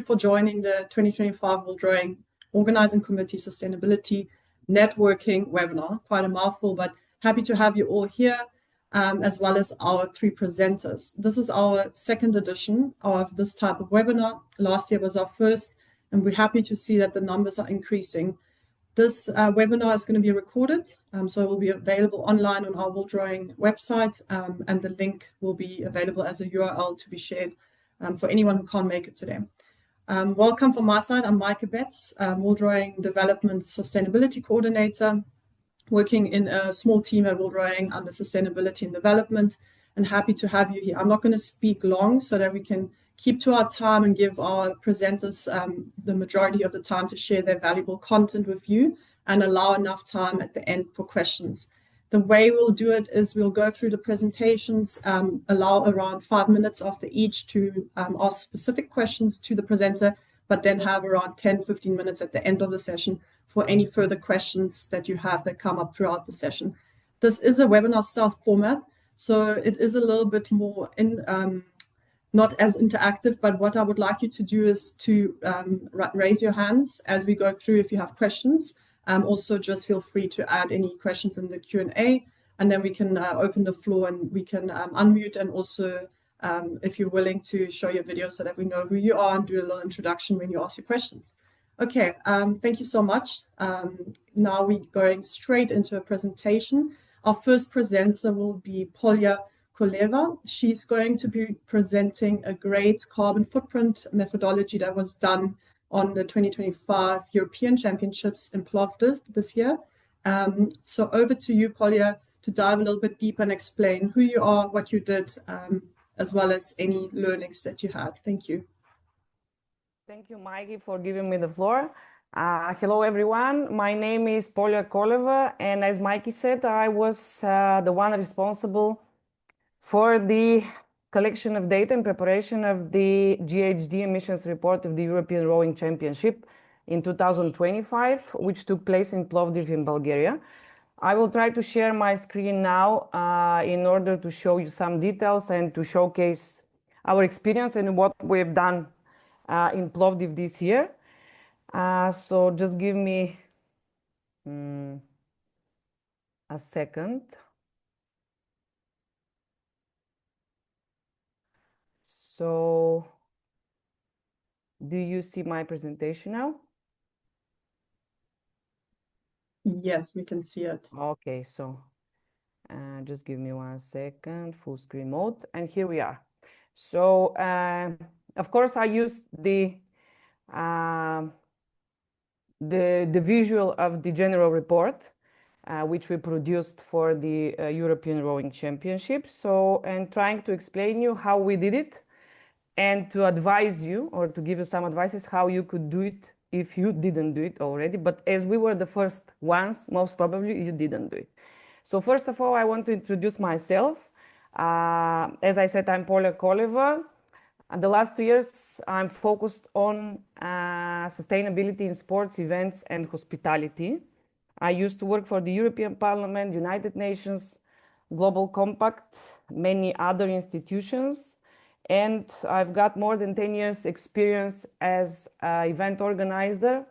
for joining the 2025 World Rowing Organising Committee Sustainability Networking webinar. Quite a mouthful, but happy to have you all here, as well as our three presenters. This is our second edition of this type of webinar. Last year was our first, and we're happy to see that the numbers are increasing. This webinar is going to be recorded, so it will be available online on our World Rowing website, and the link will be available as a URL to be shared for anyone who can't make it today. Welcome from my side. I'm Maike Betts, World Rowing Development Sustainability Coordinator, working in a small team at World Rowing under Sustainability and Development, and happy to have you here. I'm not going to speak long so that we can keep to our time and give our presenters the majority of the time to share their valuable content with you and allow enough time at the end for questions. The way we'll do it is we'll go through the presentations, allow around 5 minutes after each to ask specific questions to the presenter, but then have around 10-15 minutes at the end of the session for any further questions that you have that come up throughout the session. This is a webinar style format, so it is a little bit more not as interactive, but what I would like you to do is to raise your hands as we go through if you have questions. Also, just feel free to add any questions in the Q&A, and then we can open the floor and we can unmute, and also if you're willing to show your video so that we know who you are and do a little introduction when you ask your questions. Okay, thank you so much. Now we're going straight into a presentation. Our first presenter will be Polya. Koleva. She's going to be presenting a great carbon footprint methodology that was done on the 2025 European Championships in Plovdiv this year. So over to you, Polya, to dive a little bit deeper and explain who you are, what you did, as well as any learnings that you had. Thank you. Thank you, Maike, for giving me the floor. Hello, everyone. My name is Polya Koleva, and as Maike said, I was the one responsible for the collection of data and preparation of the GHG emissions report of the European Rowing Championship in 2025, which took place in Plovdiv in Bulgaria. I will try to share my screen now in order to show you some details and to showcase our experience and what we've done in Plovdiv this year. So just give me a second. So, do you see my presentation now? Yes, we can see it. Okay, so just give me 1 second, full screen mode, and here we are. So, of course, I used the visual of the general report, which we produced for the European Rowing Championship. So, and trying to explain you how we did it, and to advise you, or to give you some advices how you could do it if you didn't do it already. But as we were the first ones, most probably you didn't do it. So first of all, I want to introduce myself. As I said, I'm Polya Koleva. The last 2 years, I'm focused on sustainability in sports, events, and hospitality. I used to work for the European Parliament, United Nations, Global Compact, many other institutions. And I've got more than 10 years experience as an event organizer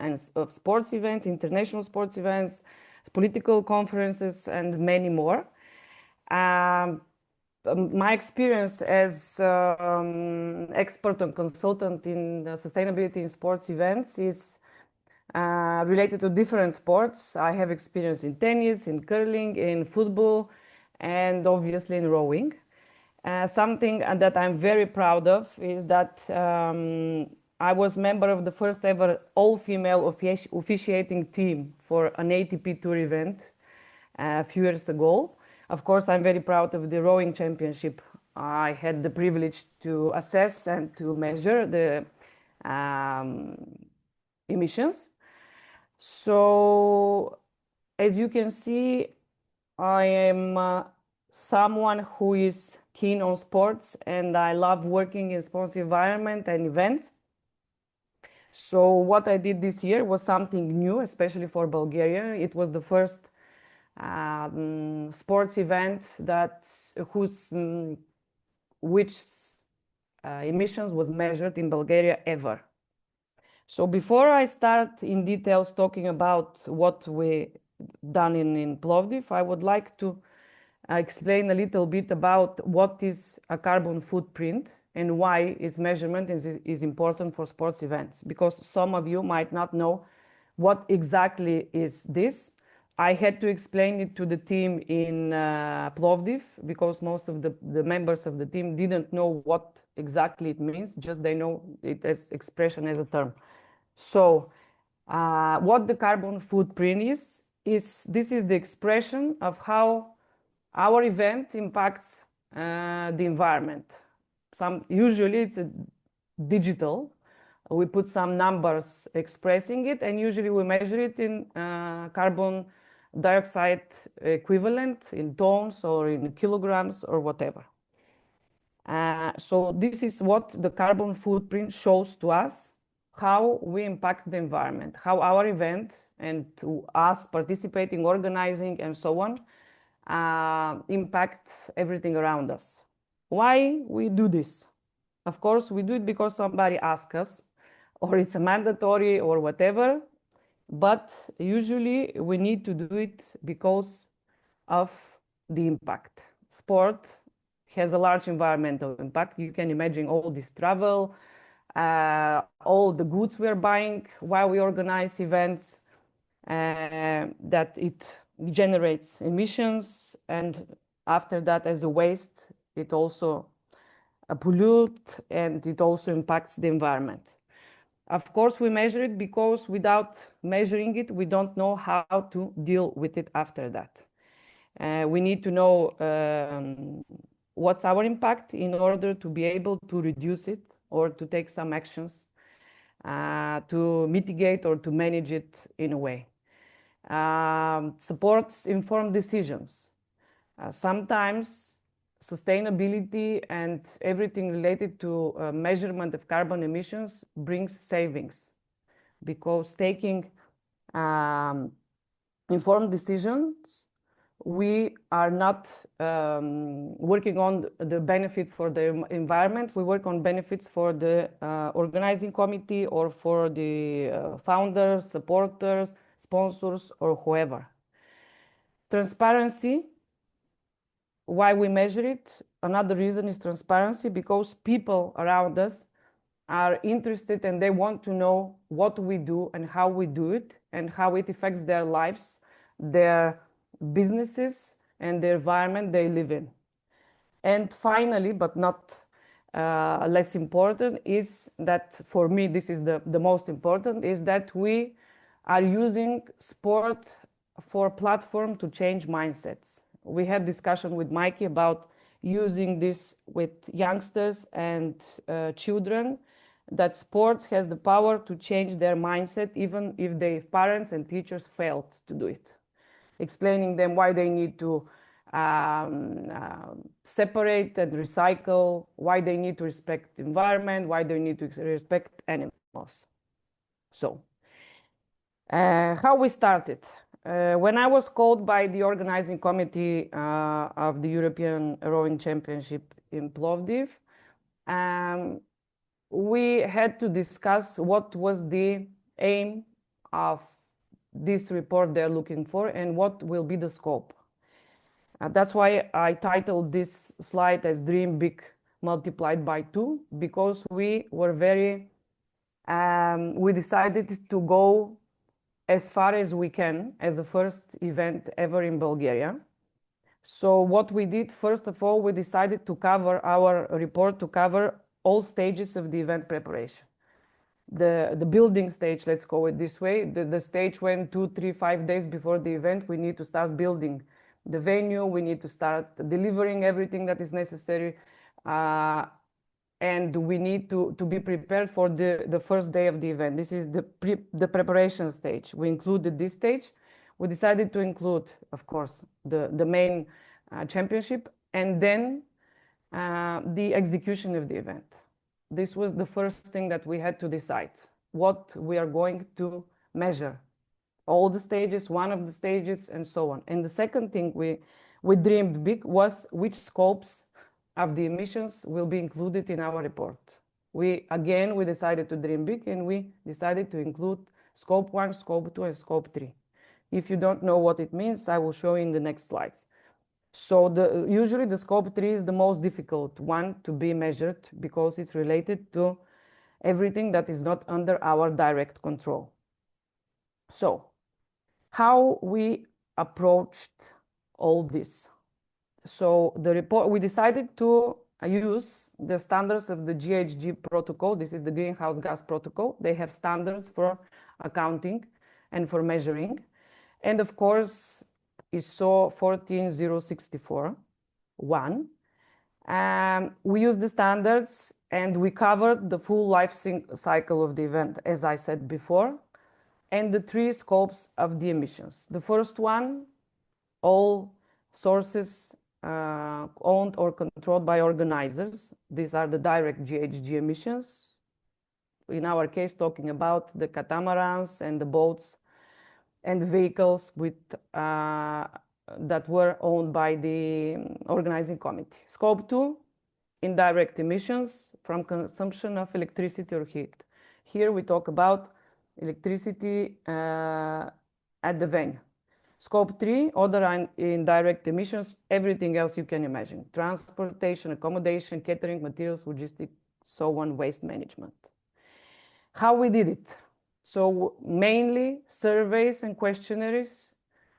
and of sports events, international sports events, political conferences, and many more. My experience as expert and consultant in sustainability in sports events is related to different sports. I have experience in tennis, in curling, in football, and obviously in rowing. Something that I'm very proud of is that I was member of the first ever all-female officiating team for an ATP Tour event a few years ago. Of course, I'm very proud of the rowing championship. I had the privilege to assess and to measure the emissions. So, as you can see, I am someone who is keen on sports, and I love working in sports environment and events. So what I did this year was something new, especially for Bulgaria. It was the first sports event which emissions was measured in Bulgaria ever. So before I start in details talking about what we done in Plovdiv, I would like to explain a little bit about what is a carbon footprint and why its measurement is important for sports events, because some of you might not know what exactly is this. I had to explain it to the team in Plovdiv because most of the members of the team didn't know what exactly it means, just they know it as expression as a term. So what the carbon footprint is this is the expression of how our event impacts the environment. Usually it's a digital. We put some numbers expressing it, and usually we measure it in carbon dioxide equivalent in tons or in kilograms or whatever. So this is what the carbon footprint shows to us, how we impact the environment, how our event and to us participating, organizing, and so on impacts everything around us. Why we do this? Of course, we do it because somebody asked us, or it's a mandatory or whatever, but usually we need to do it because of the impact. Sport has a large environmental impact. You can imagine all this travel, all the goods we're buying while we organize events, that it generates emissions, and after that, as a waste, it also pollutes and it also impacts the environment. Of course, we measure it because without measuring it, we don't know how to deal with it after that. We need to know what's our impact in order to be able to reduce it or to take some actions to mitigate or to manage it in a way. Supports informed decisions. Sometimes sustainability and everything related to measurement of carbon emissions brings savings, because taking informed decisions, we are not working on the benefit for the environment. We work on benefits for the organizing committee or for the founders, supporters, sponsors, or whoever. Transparency. Why we measure it? Another reason is transparency, because people around us are interested and they want to know what we do and how we do it and how it affects their lives, their businesses, and the environment they live in. And finally, but not less important, is that for me, this is the most important, is that we are using sport for platform to change mindsets. We had discussion with Mikey about using this with youngsters and children, that sports has the power to change their mindset, even if their parents and teachers failed to do it. Explaining them why they need to separate and recycle, why they need to respect the environment, why they need to respect animals. So, how we started. When I was called by the organizing committee of the European Rowing Championship in Plovdiv, we had to discuss what was the aim of this report they're looking for and what will be the scope. That's why I titled this slide as Dream Big Multiplied by 2, because we were we decided to go as far as we can as the first event ever in Bulgaria. So what we did, first of all, we decided to cover our report to cover all stages of the event preparation. The building stage, let's call it this way, the stage when 2, 3, 5 days before the event, we need to start building the venue, we need to start delivering everything that is necessary, and we need to be prepared for the first day of the event. This is the preparation stage. We included this stage. We decided to include, of course, the main championship, and then the execution of the event. This was the first thing that we had to decide, what we are going to measure. All the stages, one of the stages, and so on. And the second thing we dreamed big was which scopes of the emissions will be included in our report. We decided to dream big, and we decided to include scope 1, scope 2, and scope 3. If you don't know what it means, I will show you in the next slides. So usually the scope 3 is the most difficult one to be measured because it's related to everything that is not under our direct control. So how we approached all this. So the report, we decided to use the standards of the GHG protocol. This is the greenhouse gas protocol. They have standards for accounting and for measuring. And of course, ISO 14064-1. We used the standards and we covered the full life cycle of the event, as I said before, and the 3 scopes of the emissions. The first one, all sources owned or controlled by organizers. These are the direct GHG emissions. In our case, talking about the catamarans and the boats and vehicles with, that were owned by the organizing committee. Scope 2, indirect emissions from consumption of electricity or heat. Here we talk about electricity at the venue. Scope 3, other indirect emissions, everything else you can imagine. Transportation, accommodation, catering, materials, logistics, so on, waste management. How we did it? So mainly surveys and questionnaires,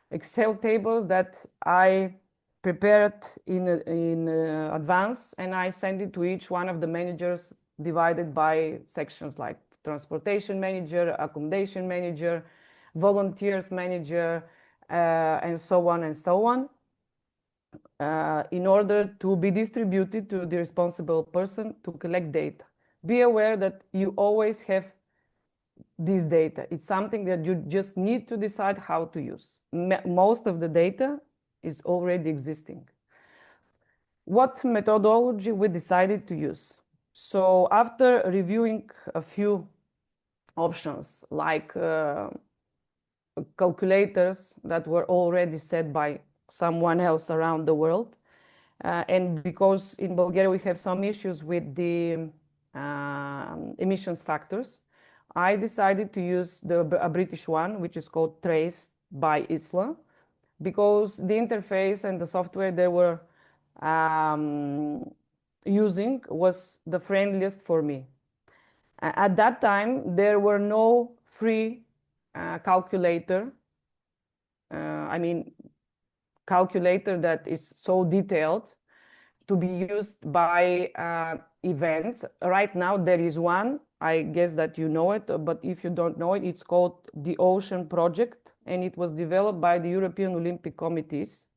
Excel tables that I prepared in advance, and I sent it to each one of the managers divided by sections like transportation manager, accommodation manager, volunteers manager, and so on and so on, in order to be distributed to the responsible person to collect data. Be aware that you always have this data. It's something that you just need to decide how to use. Most of the data is already existing. What methodology we decided to use? So after reviewing a few options like calculators that were already set by someone else around the world, and because in Bulgaria we have some issues with the emissions factors, I decided to use a British one, which is called Trace by ISLA, because the interface and the software they were using was the friendliest for me. At that time, there were no free calculator. I mean, calculator that is so detailed to be used by events. Right now, there is one. I guess that you know it, but if you don't know it, it's called the Ocean Project, and it was developed by the European Olympic Committees.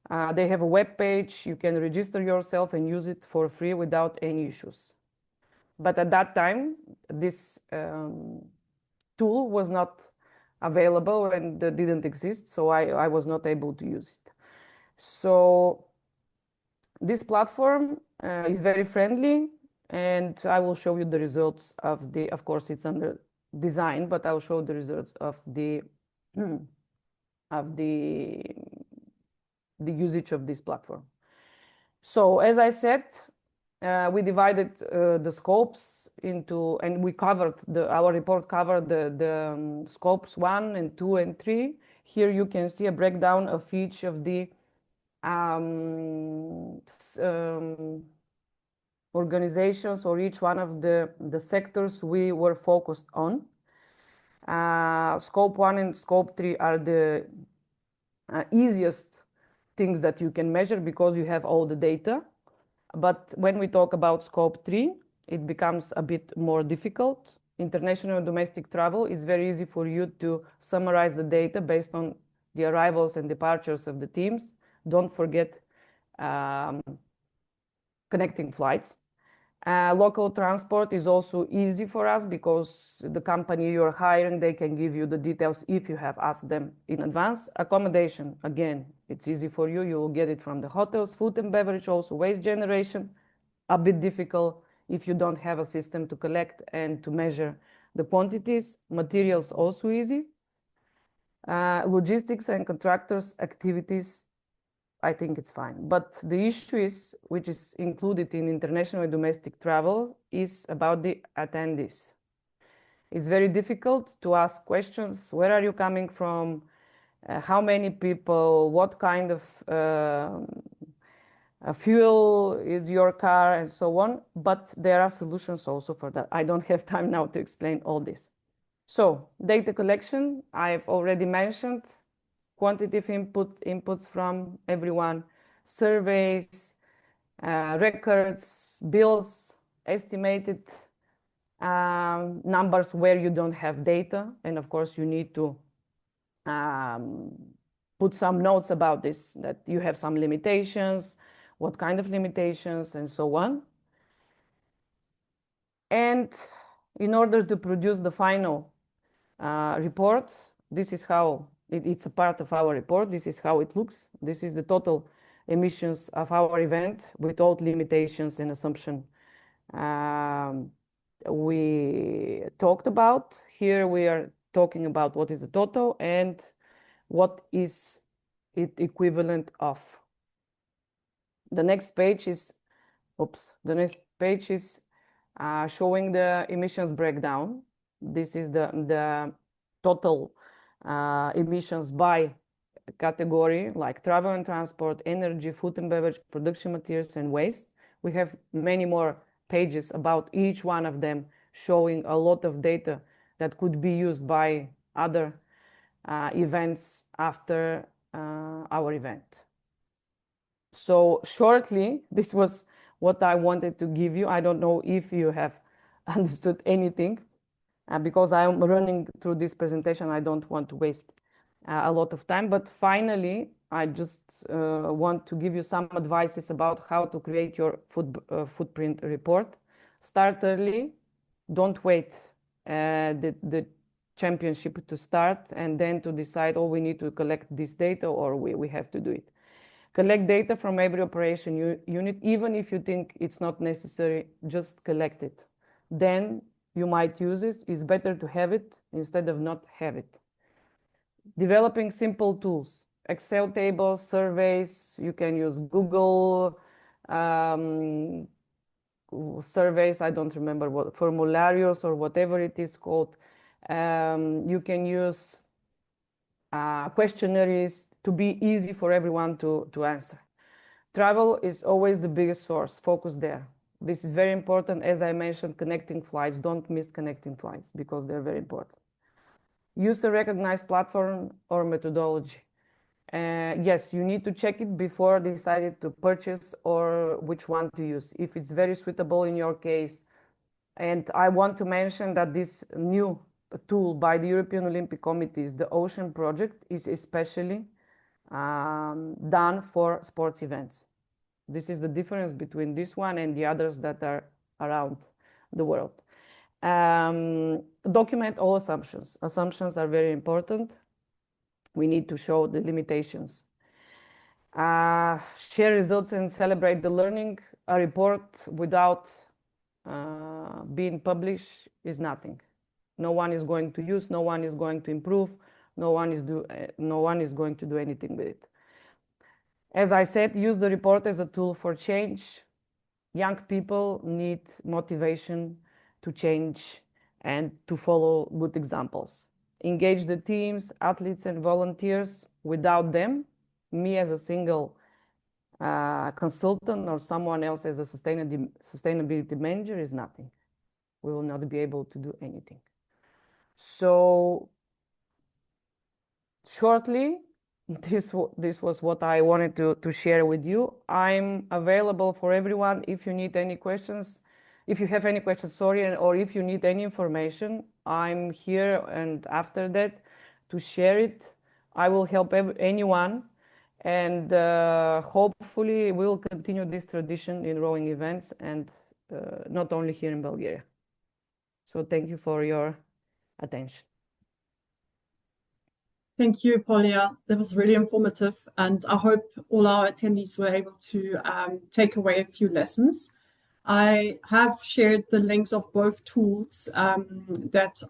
They have a web page. You can register yourself and use it for free without any issues. But at that time, this tool was not available and didn't exist, so I was not able to use it. So this platform is very friendly, and I will show you the results of the, of course, it's under design, but I'll show the results of the usage of this platform. So as I said, we divided the scopes into, and we covered, our report covered the scopes 1 and 2 and 3. Here you can see a breakdown of each of the organizations or each one of the sectors we were focused on. Scope 1 and scope 3 are the easiest things that you can measure because you have all the data. But when we talk about scope 3, it becomes a bit more difficult. International and domestic travel is very easy for you to summarize the data based on the arrivals and departures of the teams. Don't forget connecting flights. Local transport is also easy for us because the company you're hiring, they can give you the details if you have asked them in advance. Accommodation, again, it's easy for you. You will get it from the hotels. Food and beverage, also waste generation, a bit difficult if you don't have a system to collect and to measure the quantities. Materials, also easy. Logistics and contractors activities I think it's fine. But the issue is, which is included in international and domestic travel, is about the attendees. It's very difficult to ask questions. Where are you coming from? How many people? What kind of fuel is your car, and so on. But there are solutions also for that. I don't have time now to explain all this. So data collection, I've already mentioned. Quantitative inputs from everyone, surveys, records, bills, estimated numbers where you don't have data. And of course, you need to put some notes about this, that you have some limitations, what kind of limitations, and so on. And in order to produce the final report, this is how it's a part of our report. This is how it looks. This is the total emissions of our event without limitations and assumption we talked about. Here we are talking about what is the total and what is it equivalent of. The next page is, showing the emissions breakdown. This is the total emissions by category, like travel and transport, energy, food and beverage, production materials, and waste. We have many more pages about each one of them, showing a lot of data that could be used by other events after our event. So shortly, this was what I wanted to give you. I don't know if you have understood anything. Because I'm running through this presentation, I don't want to waste a lot of time. But finally, I just want to give you some advices about how to create your footprint report. Start early. Don't wait the championship to start and then to decide, oh, we need to collect this data, or we have to do it. Collect data from every operation unit, even if you think it's not necessary, just collect it. Then you might use it. It's better to have it instead of not have it. Developing simple tools, Excel tables, surveys. You can use Google surveys. I don't remember what, formularios or whatever it is called. You can use questionnaires to be easy for everyone to answer. Travel is always the biggest source. Focus there. This is very important. As I mentioned, connecting flights. Don't miss connecting flights because they're very important. Use a recognized platform or methodology. Yes, you need to check it before deciding to purchase or which one to use, if it's very suitable in your case. And I want to mention that this new tool by the European Olympic Committees, the Ocean Project, is especially done for sports events. This is the difference between this one and the others that are around the world. Document all assumptions. Assumptions are very important. We need to show the limitations. Share results and celebrate the learning. A report without being published is nothing. No one is going to use, no one is going to improve, no one is going to do anything with it. As I said, use the report as a tool for change. Young people need motivation to change and to follow good examples. Engage the teams, athletes, and volunteers. Without them, me as a single consultant or someone else as a sustainability manager is nothing. We will not be able to do anything. So shortly, this was what I wanted to share with you. I'm available for everyone if you need any questions. If you have any questions, sorry, or if you need any information, I'm here, and after that, to share it. I will help anyone, and hopefully we'll continue this tradition in rowing events, and not only here in Bulgaria. So thank you for your attention. Thank you, Polya. That was really informative, and I hope all our attendees were able to take away a few lessons. I have shared the links of both tools that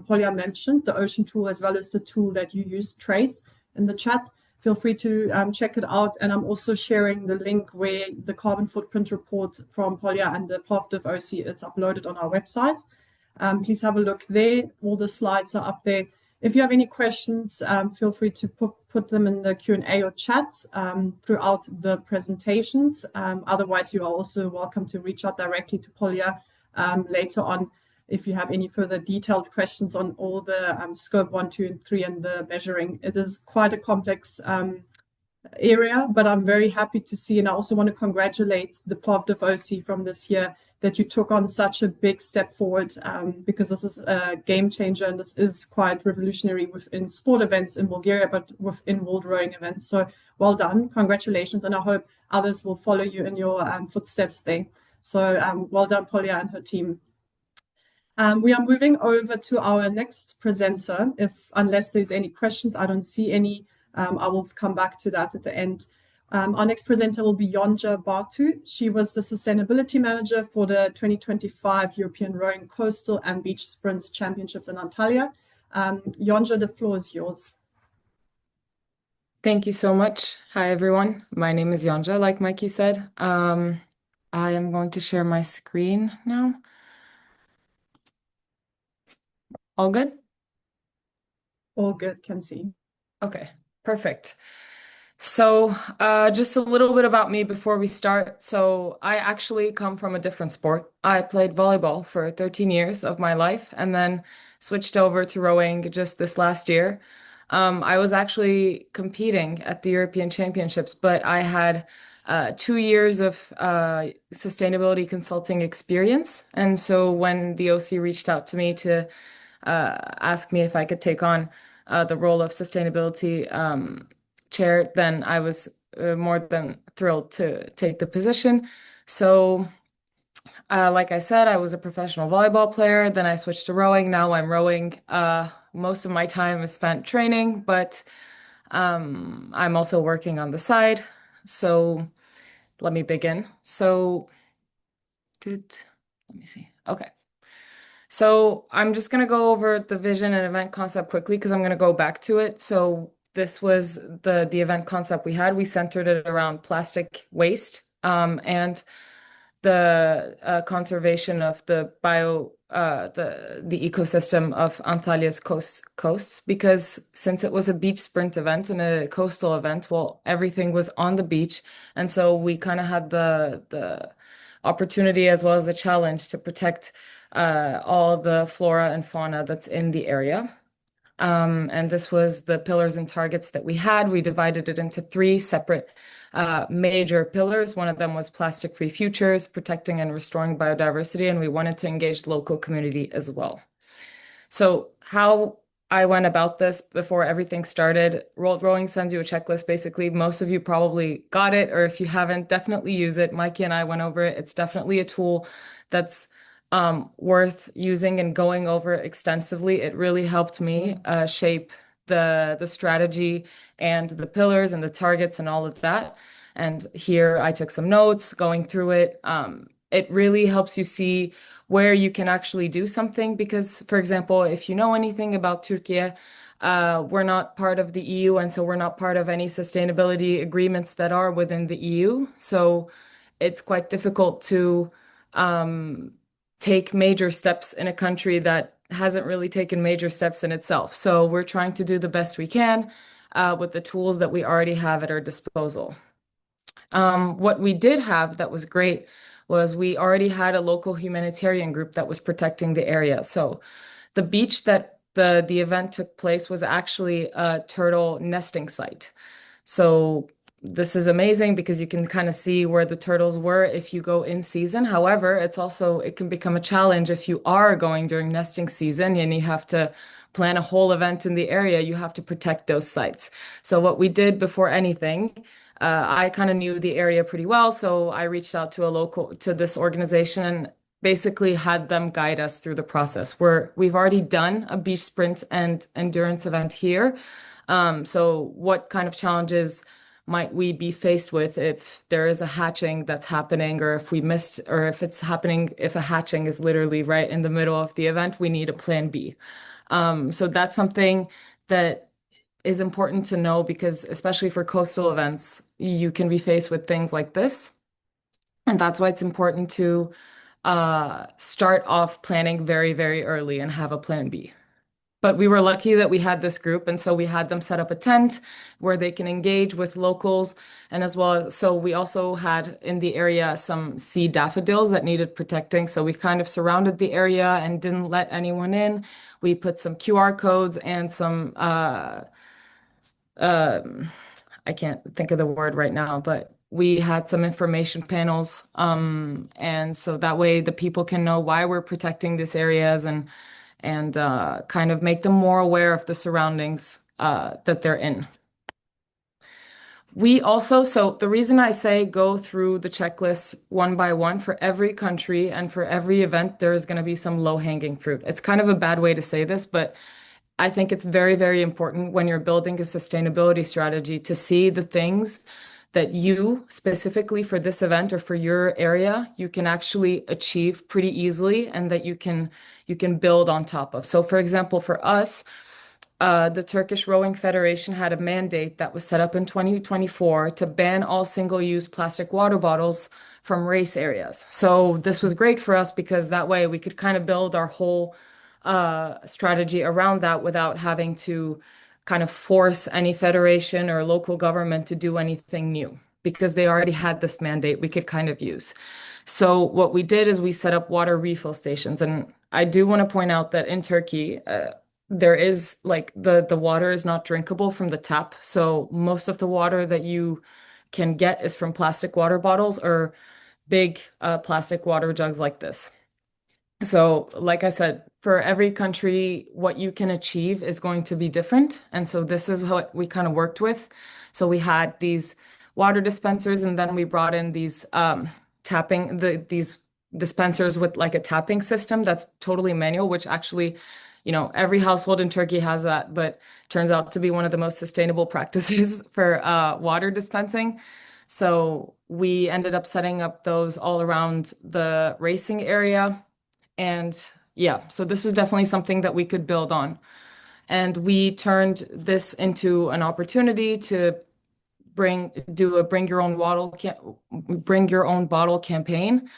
Polya mentioned, the Ocean tool as well as the tool that you use, Trace, in the chat. Feel free to check it out. And I'm also sharing the link where the carbon footprint report from Polya and the Plovdiv OC is uploaded on our website. Please have a look there. All the slides are up there. If you have any questions, feel free to put them in the Q&A or chat throughout the presentations. Otherwise, you are also welcome to reach out directly to Polya later on if you have any further detailed questions on all the scope 1, 2, and 3 and the measuring. It is quite a complex area, but I'm very happy to see, and I also want to congratulate the Plovdiv OC from this year that you took on such a big step forward, because this is a game changer and this is quite revolutionary within sport events in Bulgaria, but within world rowing events. So well done, congratulations, and I hope others will follow you in your footsteps there. So well done, Polya and her team. We are moving over to our next presenter. Unless there's any questions, I don't see any. I will come back to that at the end. Our next presenter will be Yonca Bartu. She was the Sustainability Manager for the 2025 European Rowing Coastal and Beach Sprints Championships in Antalya. Yonca, the floor is yours. Thank you so much. Hi, everyone. My name is Yonca, like Mikey said. I am going to share my screen now. All good? All good, can see. Okay, perfect. So just a little bit about me before we start. So I actually come from a different sport. I played volleyball for 13 years of my life and then switched over to rowing just this last year. I was actually competing at the European Championships, but I had 2 years of sustainability consulting experience. And so when the OC reached out to me to ask me if I could take on the role of sustainability chair, then I was more than thrilled to take the position. So, like I said, I was a professional volleyball player. Then I switched to rowing. Now I'm rowing. Most of my time is spent training, but I'm also working on the side. So let me begin. Let me see. Okay. So I'm just going to go over the vision and event concept quickly because I'm going to go back to it. So this was the event concept we had. We centered it around plastic waste and the conservation of the ecosystem of Antalya's coasts, because since it was a beach sprint event and a coastal event, well, everything was on the beach, and so we kind of had the opportunity as well as the challenge to protect all the flora and fauna that's in the area. And this was the pillars and targets that we had. We divided it into three separate major pillars. One of them was plastic-free futures, protecting and restoring biodiversity, and we wanted to engage the local community as well. So how I went about this before everything started, World Rowing sends you a checklist. Basically, most of you probably got it, or if you haven't, definitely use it. Mikey and I went over it. It's definitely a tool that's worth using and going over extensively. It really helped me shape the strategy and the pillars and the targets and all of that. And here I took some notes going through it. It really helps you see where you can actually do something because, for example, if you know anything about Türkiye, we're not part of the EU, and so we're not part of any sustainability agreements that are within the EU. So it's quite difficult to take major steps in a country that hasn't really taken major steps in itself. So we're trying to do the best we can with the tools that we already have at our disposal. What we did have that was great was we already had a local humanitarian group that was protecting the area. So the beach that the event took place was actually a turtle nesting site. So this is amazing because you can kind of see where the turtles were if you go in season. However, it can become a challenge if you are going during nesting season and you have to plan a whole event in the area. You have to protect those sites. So what we did before anything, I kind of knew the area pretty well. So I reached out to this organization and basically had them guide us through the process. We've already done a beach sprint and endurance event here. So what kind of challenges might we be faced with if there is a hatching that's happening, or if we missed, or if it's happening, if a hatching is literally right in the middle of the event, we need a plan B. So that's something that is important to know because especially for coastal events, you can be faced with things like this. And that's why it's important to start off planning very, very early and have a plan B. But we were lucky that we had this group, and so we had them set up a tent where they can engage with locals, and as well as, so we also had in the area some sea daffodils that needed protecting. So we kind of surrounded the area and didn't let anyone in. We put some QR codes and some I can't think of the word right now, but we had some information panels. And so that way the people can know why we're protecting these areas and kind of make them more aware of the surroundings that they're in. We also, so the reason I say go through the checklist one by one for every country and for every event, there is going to be some low-hanging fruit. It's kind of a bad way to say this, but I think it's very, very important when you're building a sustainability strategy to see the things that you specifically for this event or for your area, you can actually achieve pretty easily and that you can build on top of. So for example, for us, the Turkish Rowing Federation had a mandate that was set up in 2024 to ban all single-use plastic water bottles from race areas. So this was great for us because that way we could kind of build our whole strategy around that without having to kind of force any federation or local government to do anything new because they already had this mandate we could kind of use. So what we did is we set up water refill stations. And I do want to point out that in Turkey, there is like the water is not drinkable from the tap. So most of the water that you can get is from plastic water bottles or big plastic water jugs like this. So, like I said, for every country, what you can achieve is going to be different. And so this is what we kind of worked with. So we had these water dispensers, and then we brought in these these dispensers with like a tapping system that's totally manual, which actually, every household in Turkey has that, but turns out to be one of the most sustainable practices for water dispensing. So we ended up setting up those all around the racing area. And yeah, so this was definitely something that we could build on. And we turned this into an opportunity to bring your own bottle campaign.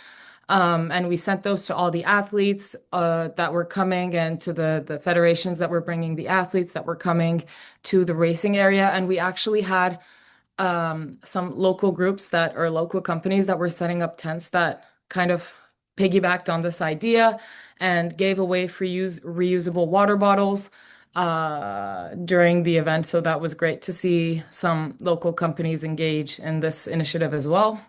And we sent those to all the athletes that were coming and to the federations that were bringing the athletes that were coming to the racing area. And we actually had some local groups or local companies that were setting up tents that kind of piggybacked on this idea and gave away free reusable water bottles during the event. So that was great to see some local companies engage in this initiative as well.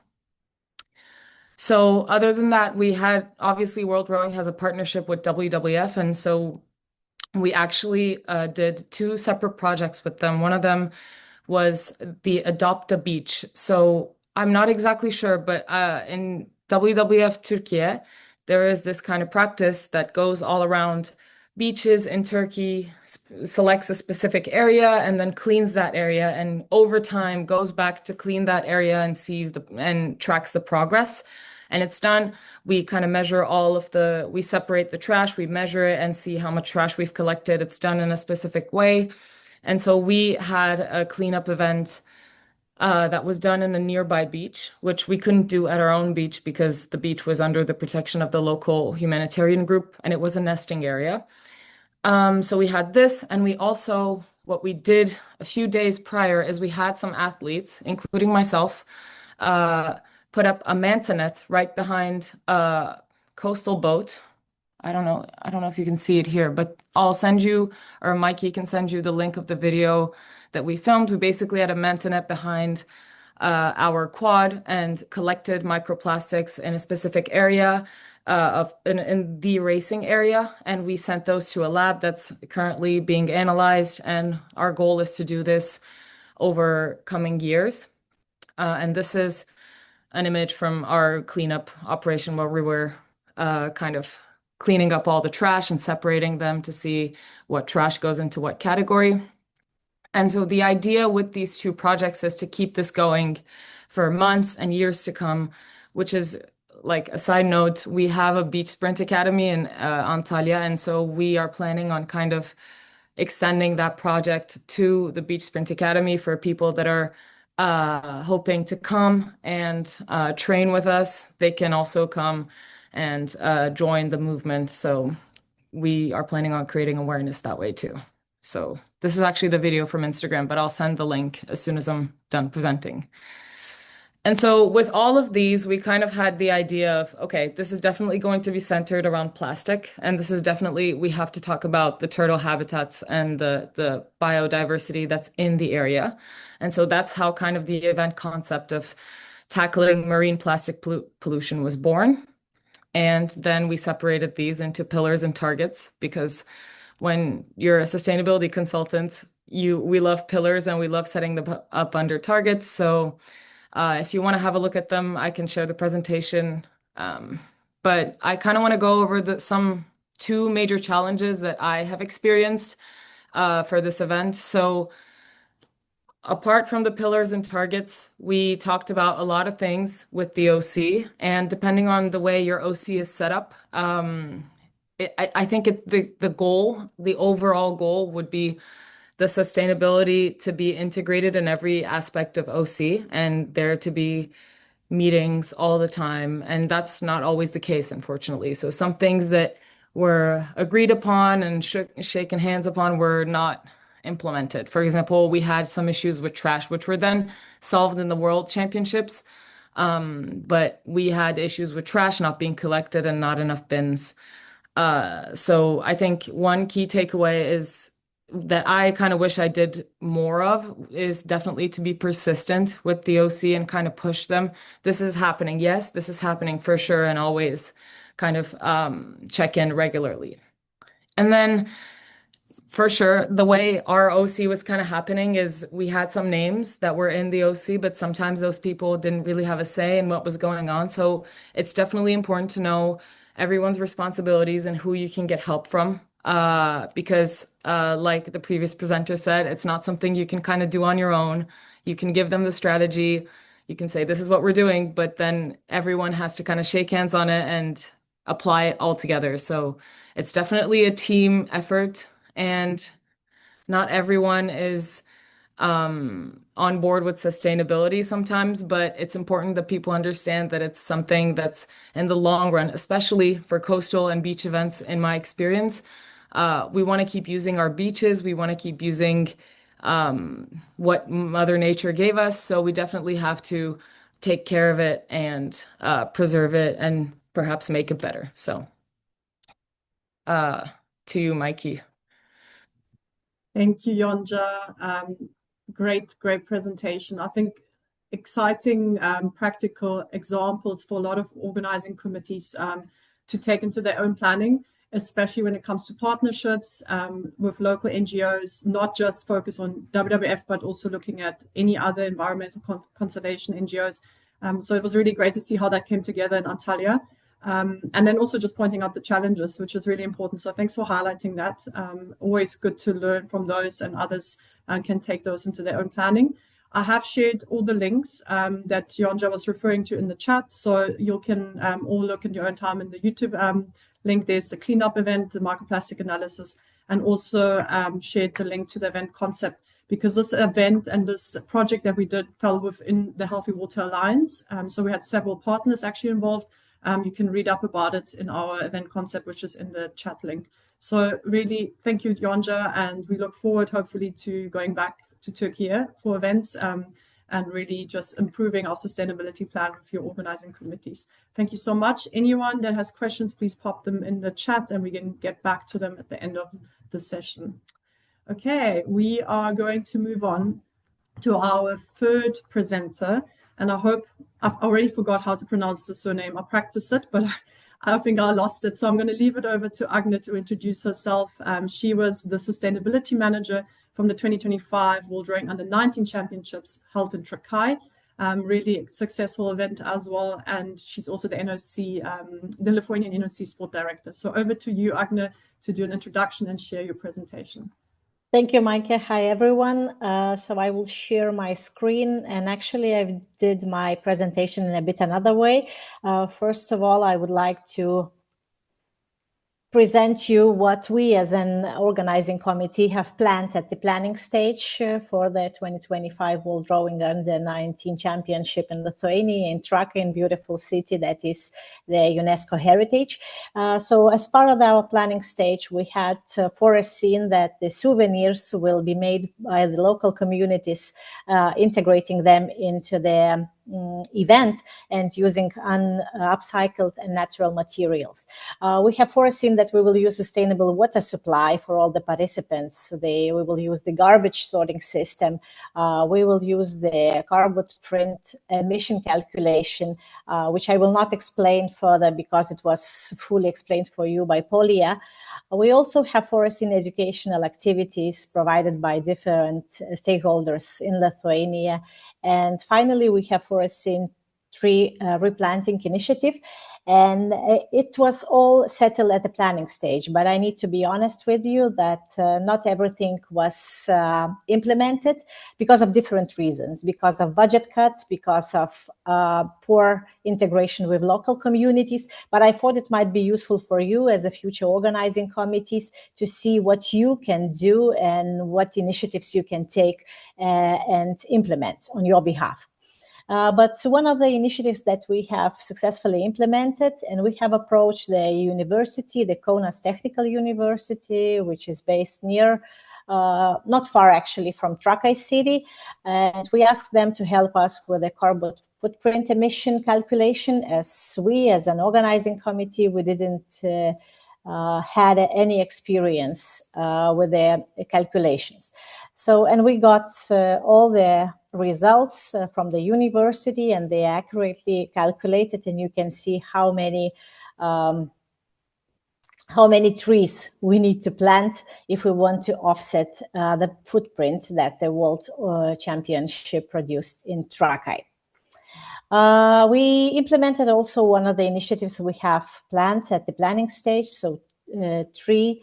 So other than that, we had obviously World Rowing has a partnership with WWF. And so we actually did two separate projects with them. One of them was the Adopt a Beach. So I'm not exactly sure, but in WWF Türkiye, there is this kind of practice that goes all around beaches in Turkey, selects a specific area and then cleans that area, and over time goes back to clean that area and and tracks the progress. And it's done. We kind of measure we separate the trash, we measure it and see how much trash we've collected. It's done in a specific way. And so we had a cleanup event that was done in a nearby beach, which we couldn't do at our own beach because the beach was under the protection of the local humanitarian group and it was a nesting area. So we had this, and what we did a few days prior is we had some athletes, including myself, put up a manta net right behind a coastal boat. I don't know if you can see it here, but I'll send you, or Mikey can send you the link of the video that we filmed. We basically had a manta net behind our quad and collected microplastics in a specific area in the racing area, and we sent those to a lab that's currently being analyzed. And our goal is to do this over coming years. And this is an image from our cleanup operation where we were kind of cleaning up all the trash and separating them to see what trash goes into what category. And so the idea with these two projects is to keep this going for months and years to come, which is like a side note, we have a beach sprint academy in Antalya. And so we are planning on kind of extending that project to the Beach Sprint Academy for people that are hoping to come and train with us. They can also come and join the movement. So we are planning on creating awareness that way too. So this is actually the video from Instagram, but I'll send the link as soon as I'm done presenting. And so with all of these, we kind of had the idea of, okay, this is definitely going to be centered around plastic. And this is definitely, we have to talk about the turtle habitats and the biodiversity that's in the area. And so that's how kind of the event concept of tackling marine plastic pollution was born. And then we separated these into pillars and targets, because when you're a sustainability consultant, we love pillars and we love setting them up under targets. So if you want to have a look at them, I can share the presentation. But I kind of want to go over some two major challenges that I have experienced for this event. So apart from the pillars and targets, we talked about a lot of things with the OC, and depending on the way your OC is set up, I think the overall goal would be the sustainability to be integrated in every aspect of OC, and there to be meetings all the time. And that's not always the case, unfortunately. So some things that were agreed upon and shaken hands upon were not implemented. For example, we had some issues with trash, which were then solved in the World Championships. But we had issues with trash not being collected and not enough bins. So I think one key takeaway is that I kind of wish I did more of is definitely to be persistent with the OC and kind of push them. This is happening. Yes, this is happening for sure. And always kind of check in regularly. And then for sure, the way our OC was kind of happening is we had some names that were in the OC, but sometimes those people didn't really have a say in what was going on. So it's definitely important to know everyone's responsibilities and who you can get help from. Because like the previous presenter said, it's not something you can kind of do on your own. You can give them the strategy. You can say, this is what we're doing, but then everyone has to kind of shake hands on it and apply it all together. So it's definitely a team effort, and not everyone is on board with sustainability sometimes, but it's important that people understand that it's something that's in the long run, especially for coastal and beach events, in my experience. We want to keep using our beaches. We want to keep using what Mother Nature gave us. So we definitely have to take care of it and preserve it and perhaps make it better. So to you, Mikey. Thank you, Yonca. Great presentation. I think exciting practical examples for a lot of organizing committees to take into their own planning, especially when it comes to partnerships with local NGOs, not just focus on WWF, but also looking at any other environmental conservation NGOs. So it was really great to see how that came together in Antalya. And then also just pointing out the challenges, which is really important. So thanks for highlighting that. Always good to learn from those, and others can take those into their own planning. I have shared all the links that Yonca was referring to in the chat. So you can all look in your own time in the YouTube link. There's the cleanup event, the microplastic analysis, and also shared the link to the event concept, because this event and this project that we did fell within the Healthy Water Alliance. So we had several partners actually involved. You can read up about it in our event concept, which is in the chat link. So really, thank you, Yonca, and we look forward, hopefully, to going back to Türkiye for events and really just improving our sustainability plan with your organizing committees. Thank you so much. Anyone that has questions, please pop them in the chat and we can get back to them at the end of the session. Okay, we are going to move on to our third presenter. And I hope, I've already forgot how to pronounce the surname. I practiced it, but I think I lost it. So I'm going to leave it over to Agne to introduce herself. She was the sustainability manager from the 2025 World Rowing Under-19 Championships held in Trakai. Really successful event as well. And she's also the NOC, the Lithuanian NOC sport director. So over to you, Agne, to do an introduction and share your presentation. Thank you, Maike. Hi, everyone. So I will share my screen, and actually I did my presentation in a bit another way. First of all, I would like to present you what we as an organizing committee have planned at the planning stage for the 2025 World Rowing Under 19 Championship in Lithuania, in Trakai, in beautiful city that is the UNESCO heritage. So as part of our planning stage, we had foreseen that the souvenirs will be made by the local communities, integrating them into the event and using upcycled and natural materials. We have foreseen that we will use sustainable water supply for all the participants. We will use the garbage sorting system. We will use the carbon footprint emission calculation, which I will not explain further because it was fully explained for you by Polya. We also have foreseen educational activities provided by different stakeholders in Lithuania. And finally, we have foreseen tree replanting initiative. And it was all settled at the planning stage. But I need to be honest with you that not everything was implemented because of different reasons, because of budget cuts, because of poor integration with local communities. But I thought it might be useful for you as a future organizing committees to see what you can do and what initiatives you can take and implement on your behalf. But one of the initiatives that we have successfully implemented, and we have approached the university, the Kaunas Technical University, which is based near, not far actually from Trakai city, and we asked them to help us with the carbon footprint emission calculation. As we, as an organizing committee, we didn't had any experience with the calculations. So, and we got all the results from the university, and they accurately calculated, and you can see how many trees we need to plant if we want to offset the footprint that the World Championship produced in Trakai. We implemented also one of the initiatives we have planned at the planning stage, so tree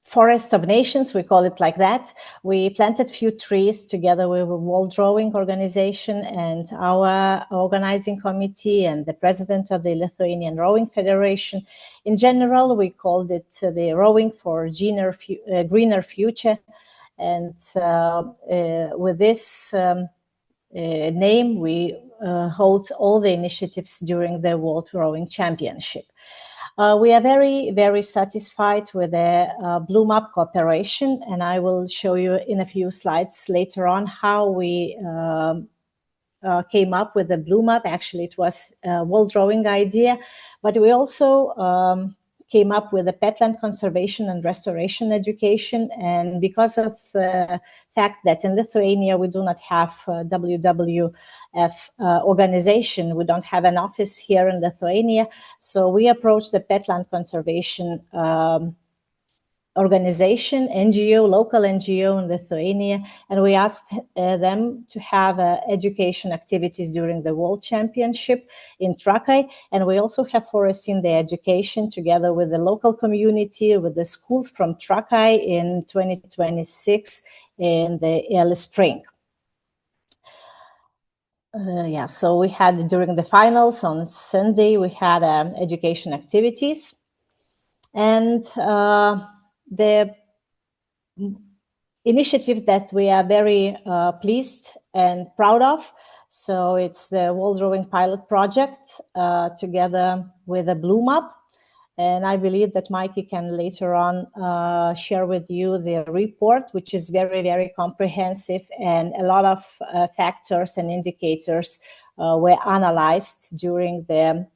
Forest of Nations, we call it like that. We planted few trees together with a World Rowing organization and our organizing committee and the president of the Lithuanian Rowing Federation. In general, we called it the Rowing for Greener Future. And with this name, we hold all the initiatives during the World Rowing Championship. We are very, very satisfied with the Bloom Up cooperation, and I will show you in a few slides later on how we came up with the Bloom Up. Actually, it was a World Rowing idea, but we also came up with the petland conservation and restoration education. And because of the fact that in Lithuania we do not have WWF organization, we don't have an office here in Lithuania, so we approached the petland conservation organization, NGO, local NGO in Lithuania, and we asked them to have education activities during the World Championship in Trakai, and we also have foreseen the education together with the local community, with the schools from Trakai in 2026 in the early spring. So we had during the finals on Sunday, we had education activities, and the initiative that we are very pleased and proud of. So it's the World Rowing Pilot Project together with the Bloom Up. And I believe that Mikey can later on share with you the report, which is very, very comprehensive, and a lot of factors and indicators were analyzed during the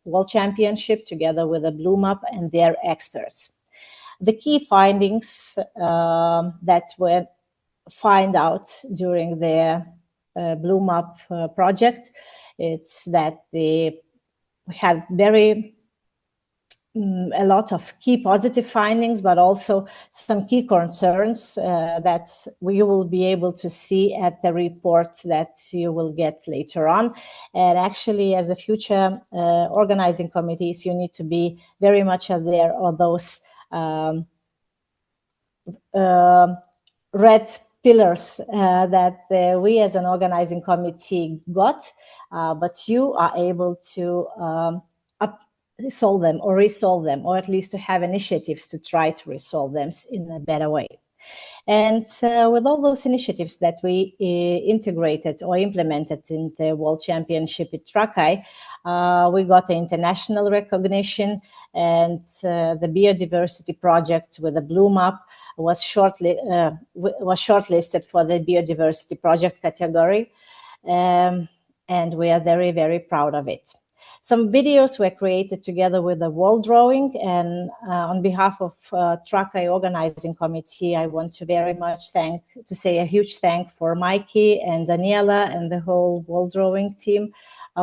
World Championship together with the Bloom Up and their experts. The key findings that were found out during the Bloom Up project, it's that we had a lot of key positive findings, but also some key concerns that we will be able to see at the report that you will get later on. And actually, as a future organizing committees, you need to be very much aware of those red pillars that we as an organizing committee got, but you are able to solve them or resolve them, or at least to have initiatives to try to resolve them in a better way. And with all those initiatives that we integrated or implemented in the World Championship at Trakai, we got the international recognition, and the biodiversity project with the Bloom Up was shortlisted for the biodiversity project category, and we are very, very proud of it. Some videos were created together with the World Drawing, and on behalf of Trakai Organizing Committee, I want to very much say a huge thank for Mikey and Daniela and the whole World Drawing team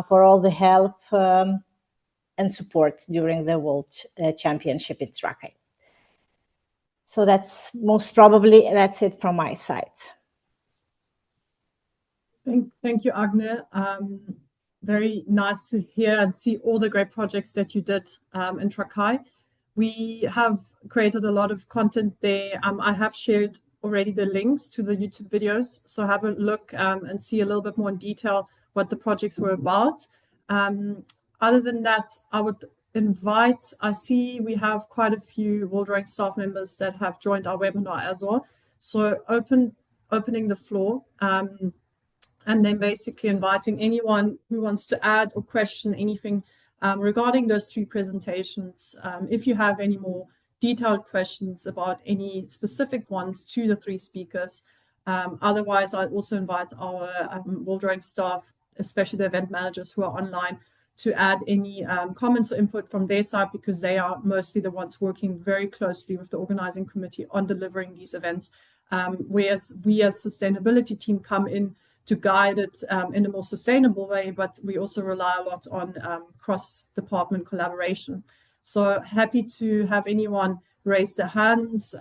for all the help and support during the World Championship in Trakai. So that's that's it from my side. Thank you, Agne. Very nice to hear and see all the great projects that you did in Trakai. We have created a lot of content there. I have shared already the links to the YouTube videos, so have a look and see a little bit more in detail what the projects were about. Other than that, I would invite, I see we have quite a few World Drawing staff members that have joined our webinar as well. So opening the floor. And then basically inviting anyone who wants to add or question anything regarding those three presentations. If you have any more detailed questions about any specific ones to the three speakers. Otherwise, I also invite our World Drawing staff, especially the event managers who are online, to add any comments or input from their side, because they are mostly the ones working very closely with the organizing committee on delivering these events. Whereas we as sustainability team come in to guide it in a more sustainable way, but we also rely a lot on cross-department collaboration. So happy to have anyone raise their hands,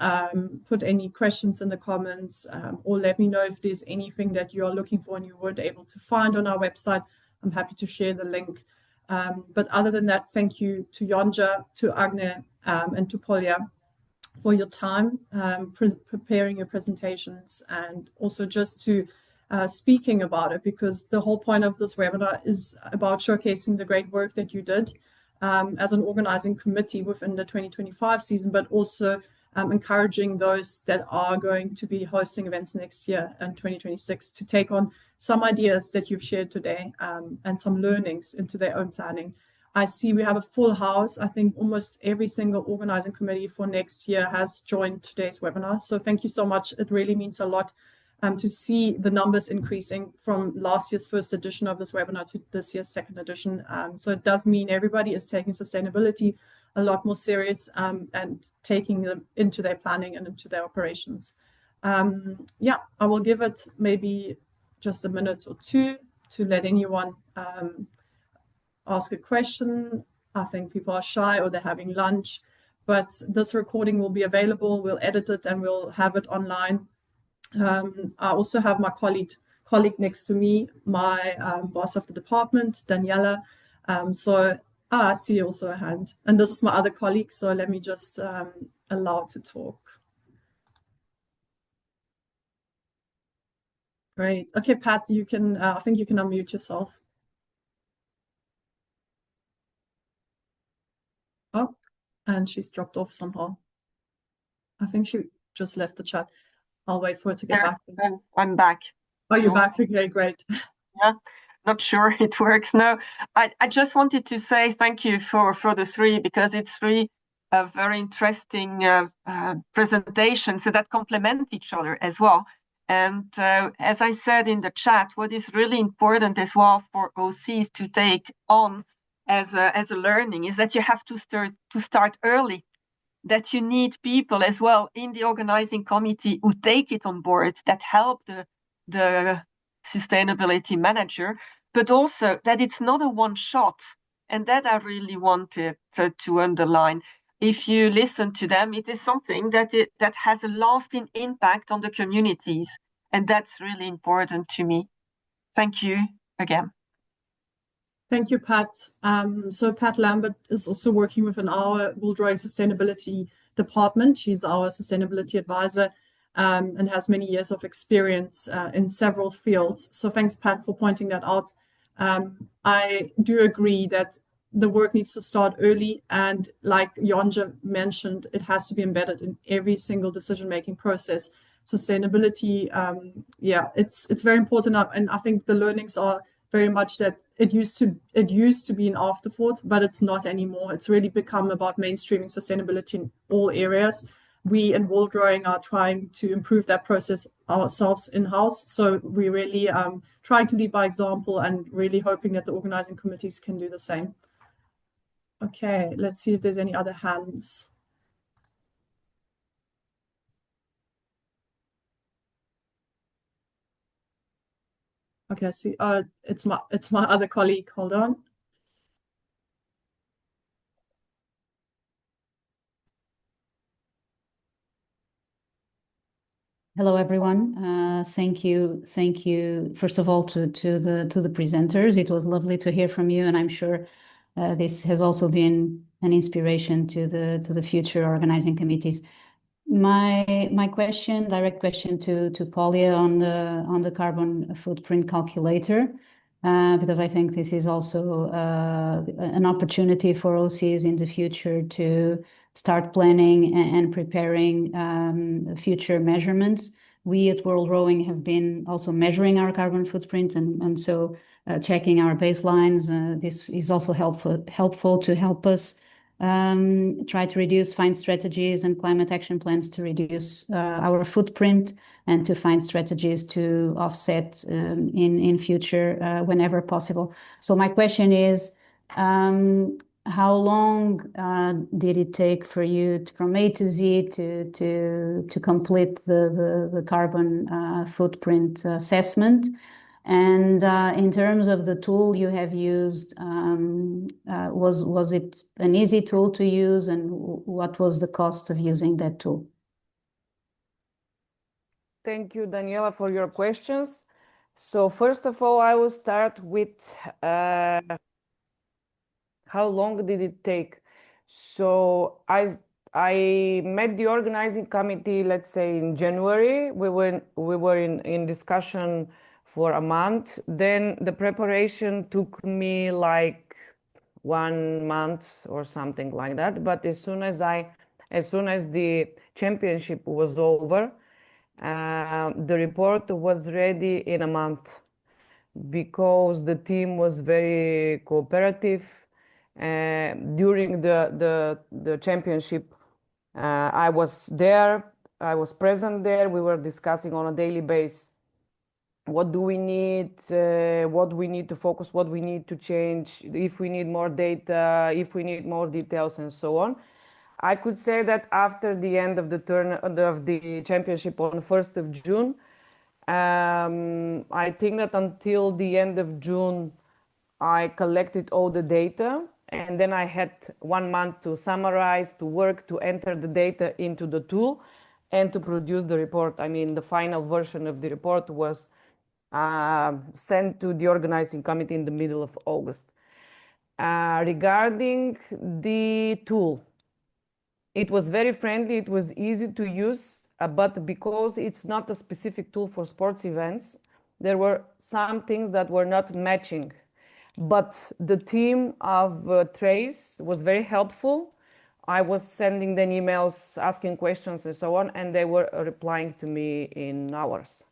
put any questions in the comments, or let me know if there's anything that you are looking for and you weren't able to find on our website. I'm happy to share the link. But other than that, thank you to Yonca, to Agne, and to Polya for your time preparing your presentations, and also just to speaking about it, because the whole point of this webinar is about showcasing the great work that you did as an organizing committee within the 2025 season, but also encouraging those that are going to be hosting events next year in 2026 to take on some ideas that you've shared today and some learnings into their own planning. I see we have a full house. I think almost every single organizing committee for next year has joined today's webinar. So thank you so much. It really means a lot to see the numbers increasing from last year's first edition of this webinar to this year's second edition. So it does mean everybody is taking sustainability a lot more serious and taking them into their planning and into their operations. Yeah, I will give it maybe just a minute or two to let anyone ask a question. I think people are shy or they're having lunch, but this recording will be available. We'll edit it and we'll have it online. I also have my colleague next to me, my boss of the department, Daniela. So I see also a hand, and this is my other colleague. So let me just allow to talk. Great. Okay, Pat, you can. I think you can unmute yourself. Oh, and she's dropped off somehow. I think she just left the chat. I'll wait for her to get back. I'm back. Oh, you're back. Okay, great. Yeah, not sure it works. No, I just wanted to say thank you for the three, because it's really a very interesting presentation, so that complement each other as well. And as I said in the chat, what is really important as well for OCs to take on as a learning is that you have to start early. That you need people as well in the organizing committee who take it on board, that help the sustainability manager, but also that it's not a one shot. And that I really wanted to underline. If you listen to them, it is something that has a lasting impact on the communities. And that's really important to me. Thank you again. Thank you, Pat. So Pat Lambert is also working within our World Drawing Sustainability department. She's our sustainability advisor. and has many years of experience in several fields. So thanks, Pat, for pointing that out. I do agree that the work needs to start early, and like Yonca mentioned, it has to be embedded in every single decision-making process. Sustainability, it's very important, and I think the learnings are very much that it used to be an afterthought, but it's not anymore. It's really become about mainstreaming sustainability in all areas. We in World Growing are trying to improve that process ourselves in-house. So we really trying to lead by example and really hoping that the organizing committees can do the same. Okay, let's see if there's any other hands. Okay, I see. It's my other colleague. Hold on. Hello, everyone. Thank you. First of all, to the presenters. It was lovely to hear from you, and I'm sure this has also been an inspiration to the future organizing committees. My question, direct question to Polya on the carbon footprint calculator, because I think this is also an opportunity for OCs in the future to start planning and preparing future measurements. We at World Rowing have been also measuring our carbon footprint, and so checking our baselines. This is also helpful to help us try to find strategies and climate action plans to reduce our footprint and to find strategies to offset in future whenever possible. So my question is, how long did it take for you from A to Z to complete the carbon footprint assessment? And in terms of the tool you have used, was it an easy tool to use, and what was the cost of using that tool? Thank you, Daniela, for your questions. So first of all, I will start with how long did it take? So I met the organizing committee, let's say in January. We were in discussion for a month. Then the preparation took me like 1 month or something like that. But as soon as the championship was over, the report was ready in a month, because the team was very cooperative. During the championship, I was there, I was present there. We were discussing on a daily basis what do we need, what we need to focus, what we need to change, if we need more data, if we need more details, and so on. I could say that after the end of the championship on 1st of June, I think that until the end of June, I collected all the data, and then I had 1 month to summarize, to work, to enter the data into the tool, and to produce the report. I mean, the final version of the report was sent to the organizing committee in the middle of August. Regarding the tool, it was very friendly, it was easy to use, but because it's not a specific tool for sports events, there were some things that were not matching. But the team of Trace was very helpful. I was sending them emails, asking questions and so on, and they were replying to me in hours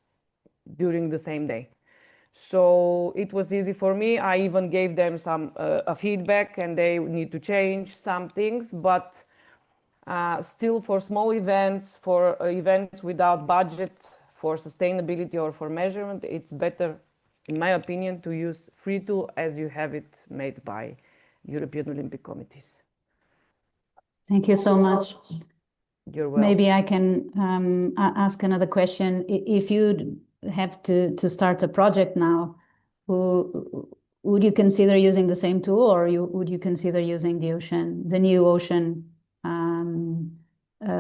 during the same day. So it was easy for me. I even gave them some feedback, and they need to change some things, but still for small events, for events without budget, for sustainability or for measurement, it's better, in my opinion, to use free tool as you have it made by European Olympic committees. Thank you so much. You're welcome. Maybe I can ask another question. If you have to start a project now, would you consider using the same tool, or would you consider using the new ocean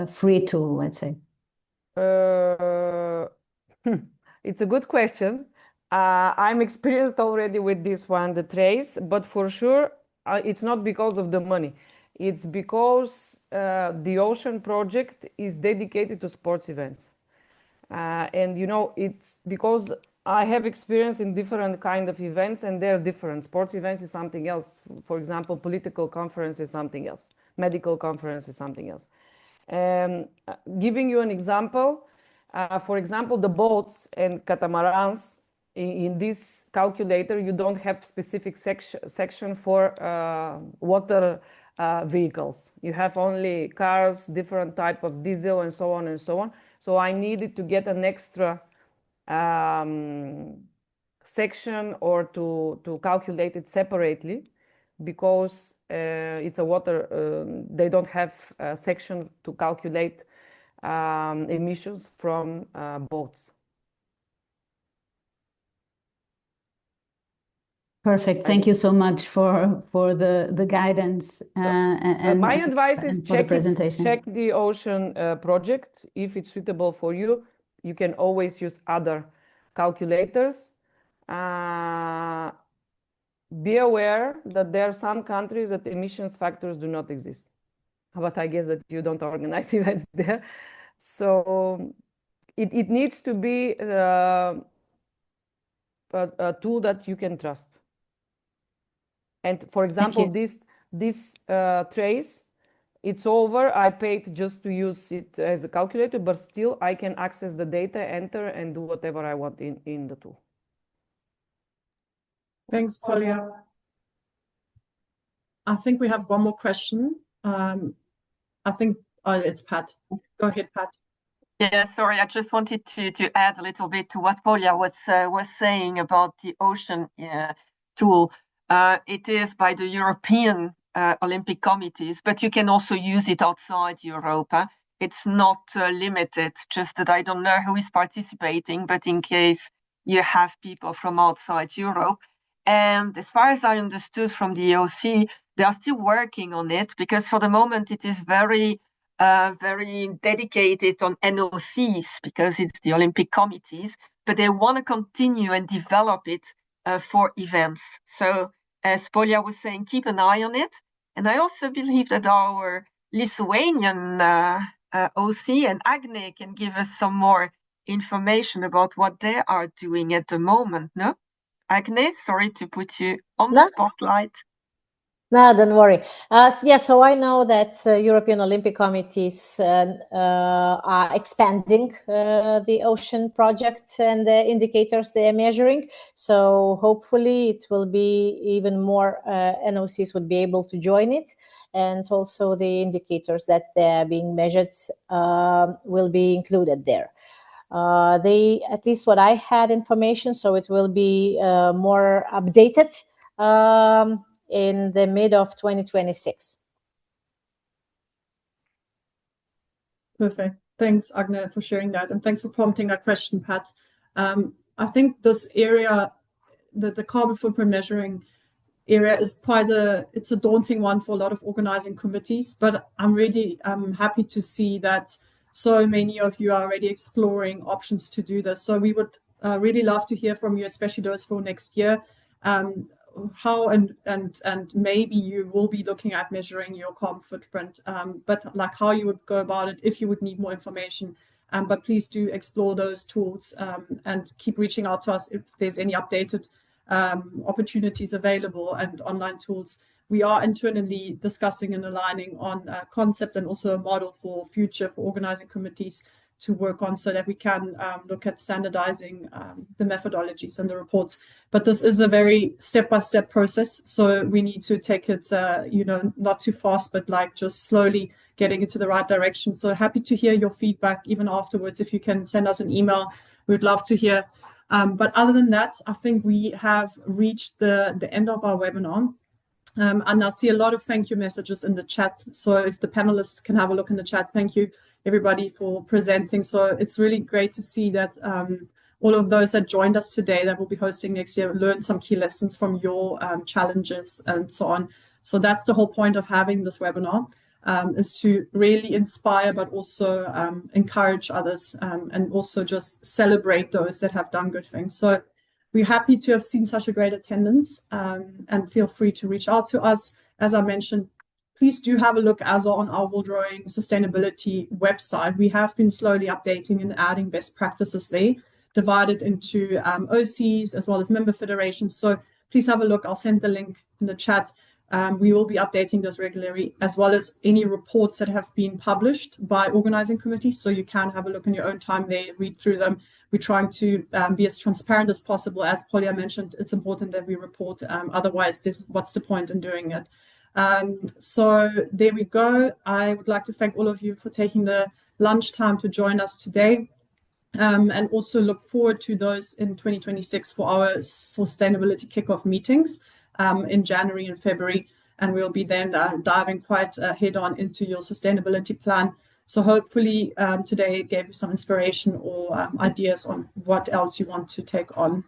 free tool, let's say? It's a good question. I'm experienced already with this one, the Trace, but for sure, it's not because of the money. It's because the Ocean project is dedicated to sports events. And you know, it's because I have experience in different kind of events, and they're different. Sports events is something else. For example, political conference is something else. Medical conference is something else. Giving you an example, for example, the boats and catamarans, in this calculator, you don't have specific section for water vehicles. You have only cars, different type of diesel, and so on and so on. So I needed to get an extra section or to calculate it separately, because it's a water, they don't have a section to calculate emissions from boats. Perfect. Thank you so much for the guidance and my advice is check the ocean project. If it's suitable for you, you can always use other calculators. Be aware that there are some countries that emissions factors do not exist, but I guess that you don't organize events there. So it needs to be a tool that you can trust. And for example, this trace, it's over. I paid just to use it as a calculator, but still I can access the data, enter, and do whatever I want in the tool. Thanks, Polya. I think we have one more question. I think it's Pat. Go ahead, Pat. Yeah, sorry, I just wanted to add a little bit to what Polya was saying about the ocean tool. It is by the European Olympic committees, but you can also use it outside Europe. It's not limited, just that I don't know who is participating, but in case you have people from outside Europe. And as far as I understood from the EOC, they are still working on it, because for the moment it is very dedicated on NOCs, because it's the Olympic committees, but they want to continue and develop it for events. So as Polya was saying, keep an eye on it. And I also believe that our Lithuanian OC and Agne can give us some more information about what they are doing at the moment, no? Agne, sorry to put you on the spotlight. No, don't worry. So I know that European Olympic committees are expanding the ocean project and the indicators they are measuring. So hopefully it will be even more NOCs would be able to join it. And also the indicators that they're being measured will be included there. They, at least what I had information, so it will be more updated in the mid of 2026. Perfect. Thanks, Agne, for sharing that. And thanks for prompting that question, Pat. I think this area, the carbon footprint measuring area, is it's a daunting one for a lot of organizing committees, but I'm really happy to see that so many of you are already exploring options to do this. So we would really love to hear from you, especially those for next year. How and maybe you will be looking at measuring your carbon footprint, but like how you would go about it, if you would need more information. But please do explore those tools and keep reaching out to us if there's any updated opportunities available and online tools. We are internally discussing and aligning on a concept and also a model for future for organizing committees to work on, so that we can look at standardizing the methodologies and the reports. But this is a very step-by-step process, so we need to take it, not too fast, but like just slowly getting into the right direction. So happy to hear your feedback even afterwards. If you can send us an email, we'd love to hear. But other than that, I think we have reached the end of our webinar. And I see a lot of thank you messages in the chat. So if the panelists can have a look in the chat, thank you everybody for presenting. So it's really great to see that all of those that joined us today that will be hosting next year learned some key lessons from your challenges and so on. So that's the whole point of having this webinar, is to really inspire, but also encourage others and also just celebrate those that have done good things. So we're happy to have seen such a great attendance, and feel free to reach out to us. As I mentioned, please do have a look as on our World Rowing Sustainability website. We have been slowly updating and adding best practices there, divided into OCs as well as member federations. So please have a look. I'll send the link in the chat. We will be updating those regularly, as well as any reports that have been published by organizing committees. So you can have a look in your own time there, read through them. We're trying to be as transparent as possible. As Polya mentioned, it's important that we report. Otherwise, what's the point in doing it? So there we go. I would like to thank all of you for taking the lunchtime to join us today. And also look forward to those in 2026 for our sustainability kickoff meetings in January and February. And we'll be then diving quite head on into your sustainability plan. So hopefully today gave you some inspiration or ideas on what else you want to take on.